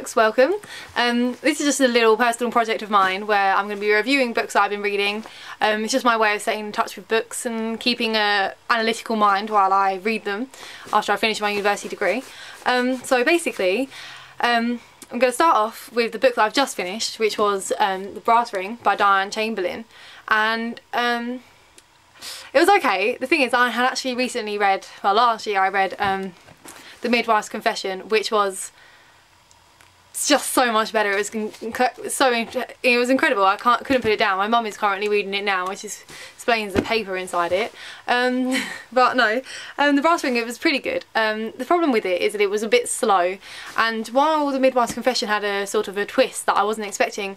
books, welcome. This is just a little personal project of mine where I'm going to be reviewing books that I've been reading. It's just my way of staying in touch with books and keeping an analytical mind while I read them after I finish my university degree. So basically, I'm going to start off with the book that I've just finished, which was The Brass Ring by Diane Chamberlain, and it was okay. The thing is, I had actually recently read, well last year I read The Midwife's Confession, which was just so much better. It was incredible. I couldn't put it down. My mum is currently reading it now, which explains the paper inside it. But no, The Brass Ring, it was pretty good. The problem with it is that it was a bit slow, and while The Midwife's Confession had a sort of a twist that I wasn't expecting,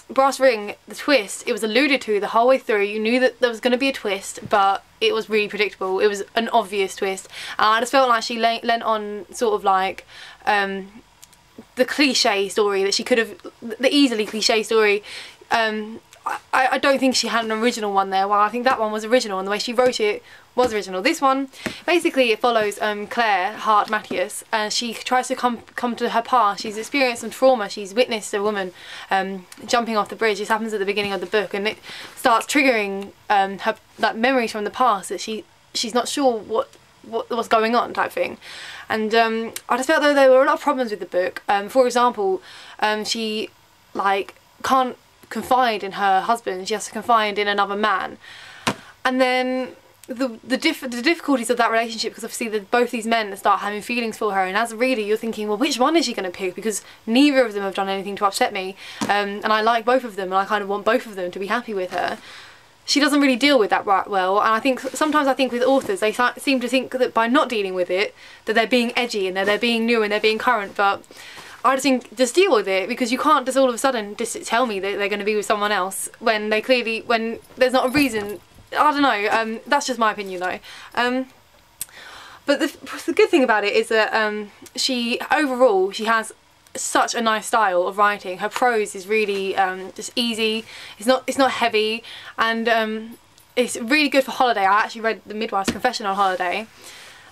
Brass Ring, the twist, it was alluded to the whole way through. You knew that there was going to be a twist, but it was really predictable. It was an obvious twist, and I just felt like she lent on sort of like the cliche story that she could have, the easily cliche story. I don't think she had an original one there. Well, I think that one was original, and the way she wrote it was original. This one, basically, it follows Claire Hart Matthias, and she tries to come to her past. She's experienced some trauma. She's witnessed a woman jumping off the bridge. This happens at the beginning of the book, and it starts triggering her memories from the past that she's not sure what's going on, type thing. And I just felt that there were a lot of problems with the book. For example, she can't confide in her husband. She has to confide in another man, and then the difficulties of that relationship, because obviously both these men start having feelings for her, and as a reader you're thinking, well, which one is she going to pick, because neither of them have done anything to upset me, and I like both of them, and I kind of want both of them to be happy with her. She doesn't really deal with that right well, and I think sometimes with authors they seem to think that by not dealing with it that they're being edgy and they're being new and they're being current, but I just think, just deal with it, because you can't just all of a sudden just tell me that they're going to be with someone else when when there's not a reason. I don't know, that's just my opinion though. But the good thing about it is that she has such a nice style of writing. Her prose is really just easy, it's not heavy, and it's really good for holiday. I actually read The Midwife's Confession on holiday.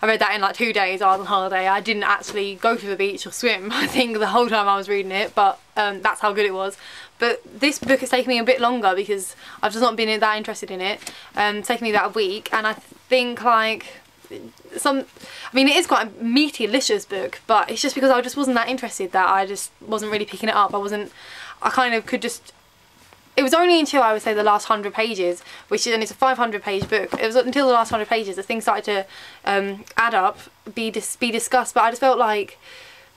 I read that in like 2 days. I was on holiday. I didn't actually go to the beach or swim, I think, the whole time I was reading it, but that's how good it was. But this book has taken me a bit longer because I've just not been that interested in it. It's taken me about a week, and I think like I mean, it is quite a meaty, delicious book, but it's just because I just wasn't that interested that I just wasn't really picking it up. I kind of could just, it was only until I would say the last 100 pages, and it's a 500-page book, it was until the last 100 pages that things started to add up, be discussed, but I just felt like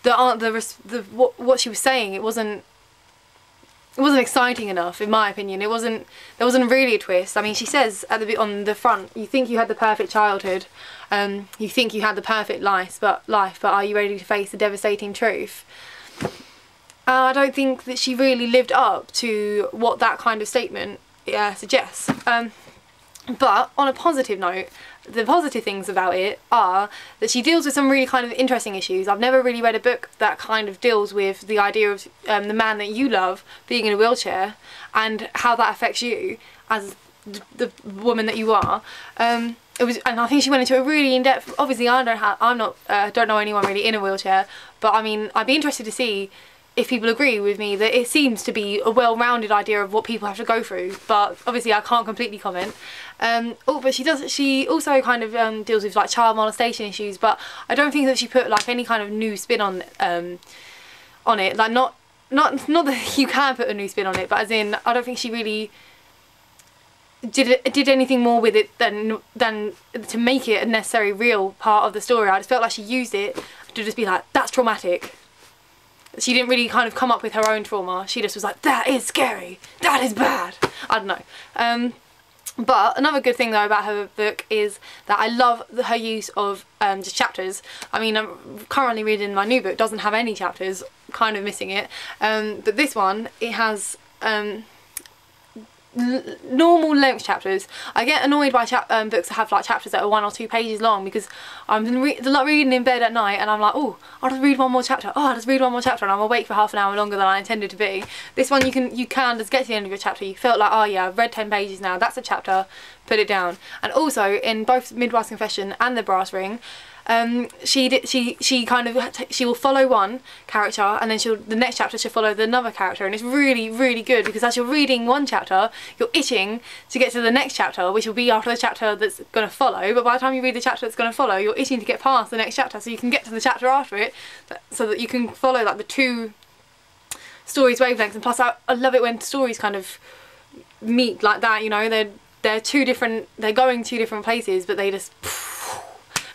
what she was saying, it wasn't exciting enough, in my opinion. There wasn't really a twist. I mean, she says on the front, you think you had the perfect childhood, you think you had the perfect life, but are you ready to face the devastating truth? I don't think that she really lived up to what that kind of statement suggests. But on a positive note, the positive things about it are that she deals with some really kind of interesting issues. I've never really read a book that kind of deals with the idea of the man that you love being in a wheelchair and how that affects you as the woman that you are. And I think she went into a really in-depth. Obviously, I don't know anyone really in a wheelchair, but I mean, I'd be interested to see if people agree with me that it seems to be a well-rounded idea of what people have to go through, but obviously I can't completely comment. But she also kind of deals with like child molestation issues, but I don't think that she put like any kind of new spin on it. Like not that you can put a new spin on it, but as in I don't think she really did anything more with it than to make it a necessary real part of the story. I just felt like she used it to just be like, that's traumatic. She didn't really kind of come up with her own trauma. She just was like, that is scary, that is bad. I don't know. But another good thing though about her book is that I love her use of just chapters. I mean, I'm currently reading my new book, doesn't have any chapters, kind of missing it. But this one, it has normal length chapters. I get annoyed by books that have like chapters that are 1 or 2 pages long, because I'm reading in bed at night and I'm like, oh, I'll just read one more chapter, oh, I'll just read one more chapter, and I'm awake for half an hour longer than I intended to be. This one you can just get to the end of your chapter. You felt like, oh yeah, I've read 10 pages now, that's a chapter, put it down. And also in both Midwife's Confession and The Brass Ring, she will follow one character, and then the next chapter she'll follow another character, and it's really, really good, because as you're reading one chapter, you're itching to get to the next chapter, which will be after the chapter that's going to follow, but by the time you read the chapter that's going to follow, you're itching to get past the next chapter so you can get to the chapter after it, so that you can follow like the two stories wavelengths. And plus I love it when stories kind of meet like that, you know, they're going two different places, but they just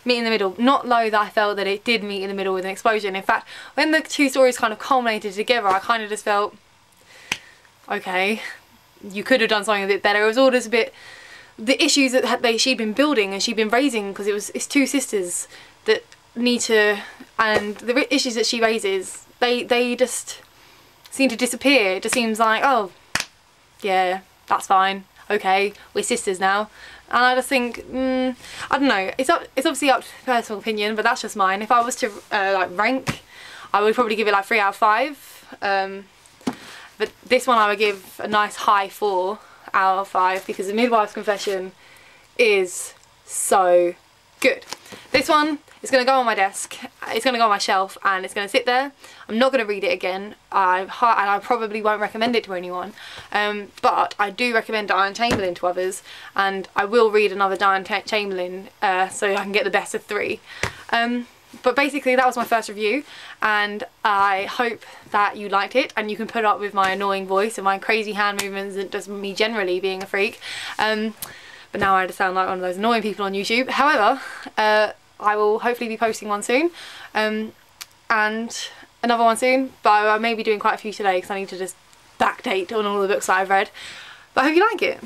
meet in the middle. Not though that I felt that it did meet in the middle with an explosion. In fact, when the two stories kind of culminated together, I kind of just felt, okay, you could have done something a bit better. It was all just a bit, the issues that she'd been building and she'd been raising, because it's two sisters that need to, and the issues that she raises, they just seem to disappear. It just seems like, oh yeah, that's fine, okay, we're sisters now. And I just think, I don't know, it's obviously up to personal opinion, but that's just mine. If I was to like rank, I would probably give it like 3 out of 5. But this one I would give a nice high 4 out of 5, because The Midwife's Confession is so good. This one is going to go on my desk, it's going to go on my shelf, and it's going to sit there. I'm not going to read it again, and I probably won't recommend it to anyone, but I do recommend Diane Chamberlain to others, and I will read another Diane Chamberlain so I can get the best of 3. But basically that was my first review, and I hope that you liked it, and you can put up with my annoying voice and my crazy hand movements and just me generally being a freak. But now I just sound like one of those annoying people on YouTube. However, I will hopefully be posting one soon, and another one soon, but I may be doing quite a few today because I need to just backdate on all the books that I've read. But I hope you like it.